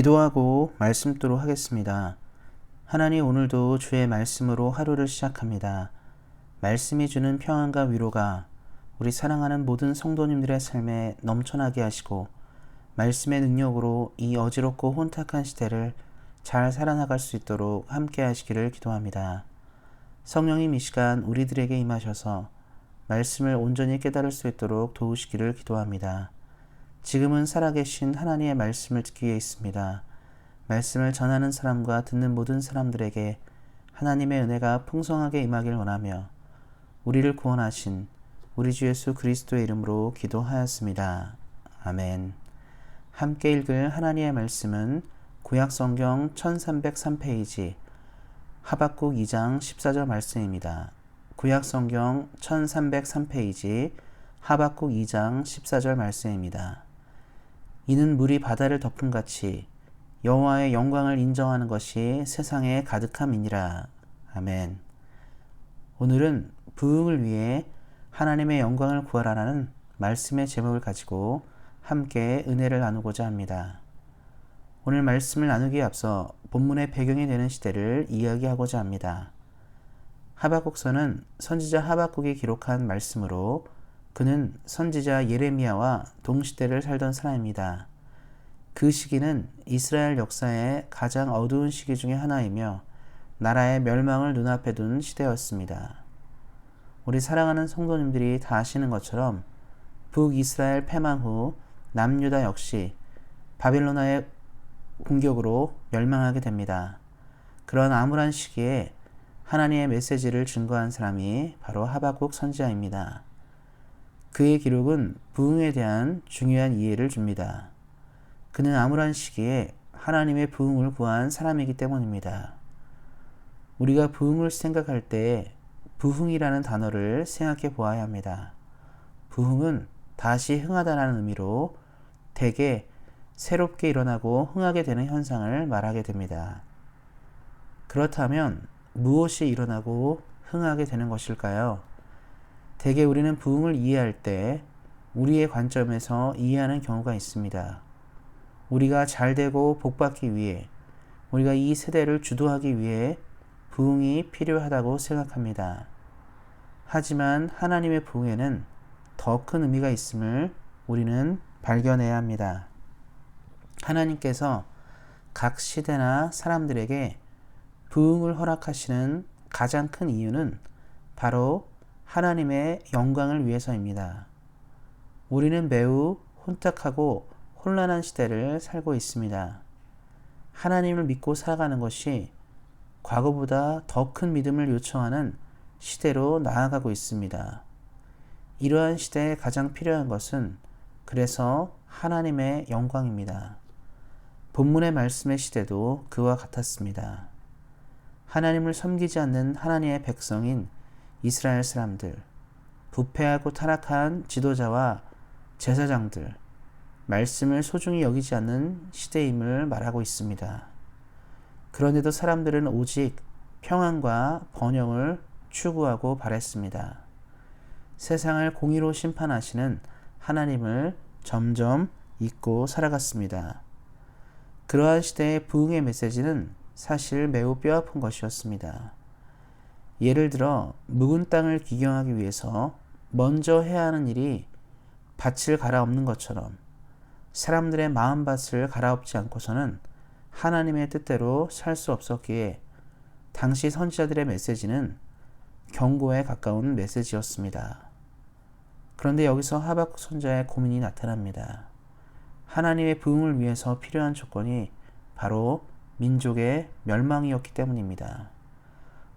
기도하고 말씀도록 하겠습니다. 하나님, 오늘도 주의 말씀으로 하루를 시작합니다. 말씀이 주는 평안과 위로가 우리 사랑하는 모든 성도님들의 삶에 넘쳐나게 하시고 말씀의 능력으로 이 어지럽고 혼탁한 시대를 잘 살아나갈 수 있도록 함께 하시기를 기도합니다. 성령님, 이 시간 우리들에게 임하셔서 말씀을 온전히 깨달을 수 있도록 도우시기를 기도합니다. 지금은 살아계신 하나님의 말씀을 듣기 위해 있습니다. 말씀을 전하는 사람과 듣는 모든 사람들에게 하나님의 은혜가 풍성하게 임하길 원하며 우리를 구원하신 우리 주 예수 그리스도의 이름으로 기도하였습니다. 아멘. 함께 읽을 하나님의 말씀은 구약성경 1303페이지 하박국 2장 14절 말씀입니다. 구약성경 1303페이지 하박국 2장 14절 말씀입니다. 이는 물이 바다를 덮음같이 여호와의 영광을 인정하는 것이 세상에 가득함이니라. 아멘. 오늘은 부흥을 위해 하나님의 영광을 구하라는 말씀의 제목을 가지고 함께 은혜를 나누고자 합니다. 오늘 말씀을 나누기에 앞서 본문의 배경이 되는 시대를 이야기하고자 합니다. 하박국서는 선지자 하박국이 기록한 말씀으로 그는 선지자 예레미야와 동시대를 살던 사람입니다. 그 시기는 이스라엘 역사의 가장 어두운 시기 중에 하나이며 나라의 멸망을 눈앞에 둔 시대였습니다. 우리 사랑하는 성도님들이 다 아시는 것처럼 북이스라엘 패망 후 남유다 역시 바빌로나의 공격으로 멸망하게 됩니다. 그런 암울한 시기에 하나님의 메시지를 증거한 사람이 바로 하박국 선지자입니다. 그의 기록은 부흥에 대한 중요한 이해를 줍니다. 그는 암울한 시기에 하나님의 부흥을 구한 사람이기 때문입니다. 우리가 부흥을 생각할 때 부흥이라는 단어를 생각해 보아야 합니다. 부흥은 다시 흥하다라는 의미로 대개 새롭게 일어나고 흥하게 되는 현상을 말하게 됩니다. 그렇다면 무엇이 일어나고 흥하게 되는 것일까요? 대개 우리는 부흥을 이해할 때 우리의 관점에서 이해하는 경우가 있습니다. 우리가 잘되고 복받기 위해, 우리가 이 세대를 주도하기 위해 부흥이 필요하다고 생각합니다. 하지만 하나님의 부흥에는 더 큰 의미가 있음을 우리는 발견해야 합니다. 하나님께서 각 시대나 사람들에게 부흥을 허락하시는 가장 큰 이유는 바로 하나님의 영광을 위해서입니다. 우리는 매우 혼탁하고 혼란한 시대를 살고 있습니다. 하나님을 믿고 살아가는 것이 과거보다 더 큰 믿음을 요청하는 시대로 나아가고 있습니다. 이러한 시대에 가장 필요한 것은 그래서 하나님의 영광입니다. 본문의 말씀의 시대도 그와 같았습니다. 하나님을 섬기지 않는 하나님의 백성인 이스라엘 사람들, 부패하고 타락한 지도자와 제사장들, 말씀을 소중히 여기지 않는 시대임을 말하고 있습니다. 그런데도 사람들은 오직 평안과 번영을 추구하고 바랬습니다. 세상을 공의로 심판하시는 하나님을 점점 잊고 살아갔습니다. 그러한 시대의 부흥의 메시지는 사실 매우 뼈아픈 것이었습니다. 예를 들어 묵은 땅을 기경하기 위해서 먼저 해야 하는 일이 밭을 갈아엎는 것처럼 사람들의 마음밭을 갈아엎지 않고서는 하나님의 뜻대로 살 수 없었기에 당시 선지자들의 메시지는 경고에 가까운 메시지였습니다. 그런데 여기서 하박국 선지자의 고민이 나타납니다. 하나님의 부흥을 위해서 필요한 조건이 바로 민족의 멸망이었기 때문입니다.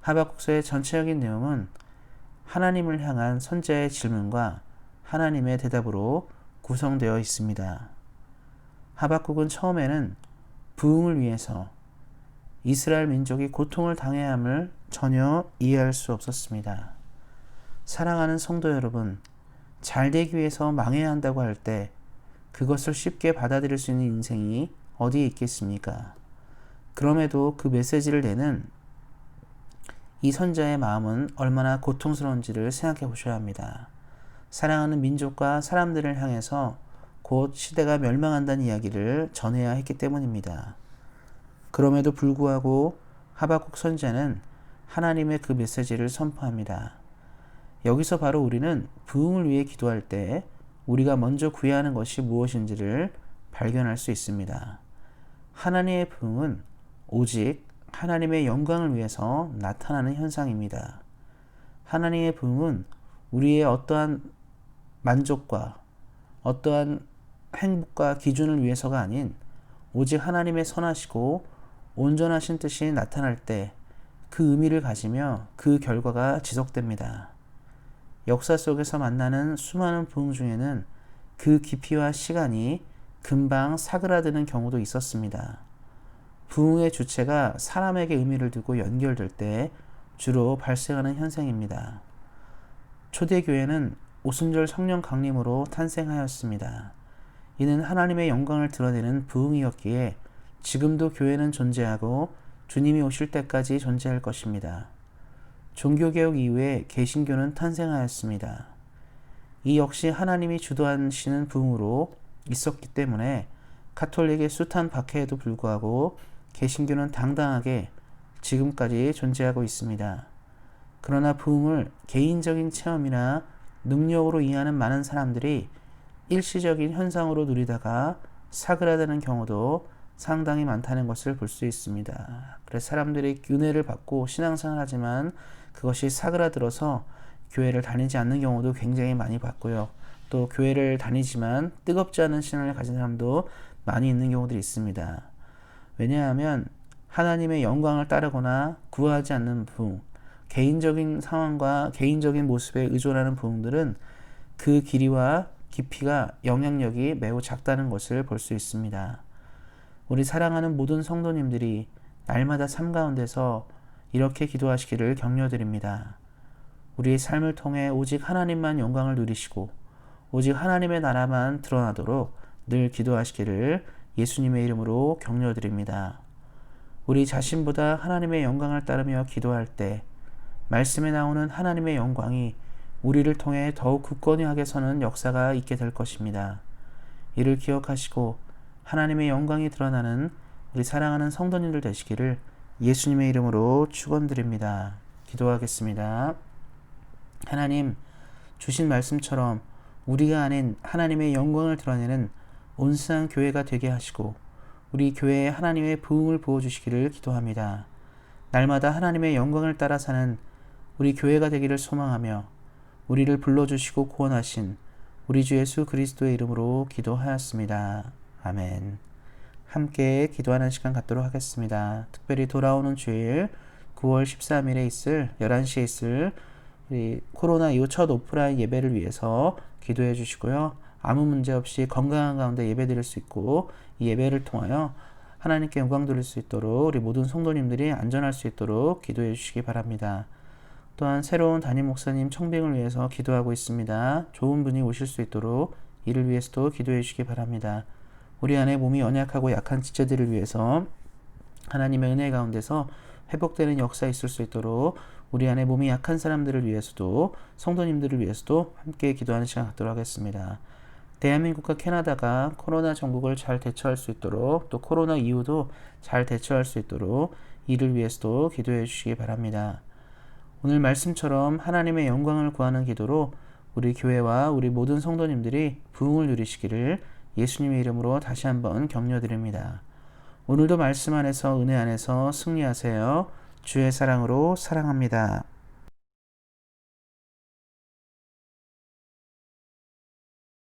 하박국서의 전체적인 내용은 하나님을 향한 선지자의 질문과 하나님의 대답으로 구성되어 있습니다. 하박국은 처음에는 부흥을 위해서 이스라엘 민족이 고통을 당해야 함을 전혀 이해할 수 없었습니다. 사랑하는 성도 여러분, 잘되기 위해서 망해야 한다고 할 때 그것을 쉽게 받아들일 수 있는 인생이 어디에 있겠습니까? 그럼에도 그 메시지를 내는 이 선지자의 마음은 얼마나 고통스러운지를 생각해 보셔야 합니다. 사랑하는 민족과 사람들을 향해서 곧 시대가 멸망한다는 이야기를 전해야 했기 때문입니다. 그럼에도 불구하고 하박국 선지자는 하나님의 그 메시지를 선포합니다. 여기서 바로 우리는 부흥을 위해 기도할 때 우리가 먼저 구해야 하는 것이 무엇인지를 발견할 수 있습니다. 하나님의 부흥은 오직 하나님의 영광을 위해서 나타나는 현상입니다. 하나님의 부흥은 우리의 어떠한 만족과 어떠한 행복과 기준을 위해서가 아닌 오직 하나님의 선하시고 온전하신 뜻이 나타날 때 그 의미를 가지며 그 결과가 지속됩니다. 역사 속에서 만나는 수많은 부흥 중에는 그 깊이와 시간이 금방 사그라드는 경우도 있었습니다. 부흥의 주체가 사람에게 의미를 두고 연결될 때 주로 발생하는 현상입니다. 초대교회는 오순절 성령 강림으로 탄생하였습니다. 이는 하나님의 영광을 드러내는 부흥이었기에 지금도 교회는 존재하고 주님이 오실 때까지 존재할 것입니다. 종교개혁 이후에 개신교는 탄생하였습니다. 이 역시 하나님이 주도하시는 부흥으로 있었기 때문에 가톨릭의 숱한 박해에도 불구하고 개신교는 당당하게 지금까지 존재하고 있습니다. 그러나 부흥을 개인적인 체험이나 능력으로 이해하는 많은 사람들이 일시적인 현상으로 누리다가 사그라드는 경우도 상당히 많다는 것을 볼 수 있습니다. 그래서 사람들이 은혜를 받고 신앙생활을 하지만 그것이 사그라들어서 교회를 다니지 않는 경우도 굉장히 많이 봤고요. 또 교회를 다니지만 뜨겁지 않은 신앙을 가진 사람도 많이 있는 경우들이 있습니다. 왜냐하면 하나님의 영광을 따르거나 구하지 않는 부흥, 개인적인 상황과 개인적인 모습에 의존하는 부흥들은 그 길이와 깊이가 영향력이 매우 작다는 것을 볼 수 있습니다. 우리 사랑하는 모든 성도님들이 날마다 삶 가운데서 이렇게 기도하시기를 격려드립니다. 우리의 삶을 통해 오직 하나님만 영광을 누리시고 오직 하나님의 나라만 드러나도록 늘 기도하시기를 예수님의 이름으로 격려드립니다. 우리 자신보다 하나님의 영광을 따르며 기도할 때 말씀에 나오는 하나님의 영광이 우리를 통해 더욱 굳건히 하게 서는 역사가 있게 될 것입니다. 이를 기억하시고 하나님의 영광이 드러나는 우리 사랑하는 성도님들 되시기를 예수님의 이름으로 축원드립니다. 기도하겠습니다. 하나님, 주신 말씀처럼 우리가 아닌 하나님의 영광을 드러내는 온수한 교회가 되게 하시고 우리 교회에 하나님의 부흥을 부어주시기를 기도합니다. 날마다 하나님의 영광을 따라 사는 우리 교회가 되기를 소망하며 우리를 불러주시고 구원하신 우리 주 예수 그리스도의 이름으로 기도하였습니다. 아멘. 함께 기도하는 시간 갖도록 하겠습니다. 특별히 돌아오는 주일 9월 13일에 있을 11시에 있을 우리 코로나 이후 첫 오프라인 예배를 위해서 기도해 주시고요. 아무 문제 없이 건강한 가운데 예배 드릴 수 있고 이 예배를 통하여 하나님께 영광 돌릴 수 있도록 우리 모든 성도님들이 안전할 수 있도록 기도해 주시기 바랍니다. 또한 새로운 담임 목사님 청빙을 위해서 기도하고 있습니다. 좋은 분이 오실 수 있도록 이를 위해서도 기도해 주시기 바랍니다. 우리 안에 몸이 연약하고 약한 지체들을 위해서 하나님의 은혜 가운데서 회복되는 역사 있을 수 있도록 우리 안에 몸이 약한 사람들을 위해서도 성도님들을 위해서도 함께 기도하는 시간 갖도록 하겠습니다. 대한민국과 캐나다가 코로나 전국을 잘 대처할 수 있도록 또 코로나 이후도 잘 대처할 수 있도록 이를 위해서도 기도해 주시기 바랍니다. 오늘 말씀처럼 하나님의 영광을 구하는 기도로 우리 교회와 우리 모든 성도님들이 부흥을 누리시기를 예수님의 이름으로 다시 한번 격려드립니다. 오늘도 말씀 안에서 은혜 안에서 승리하세요. 주의 사랑으로 사랑합니다.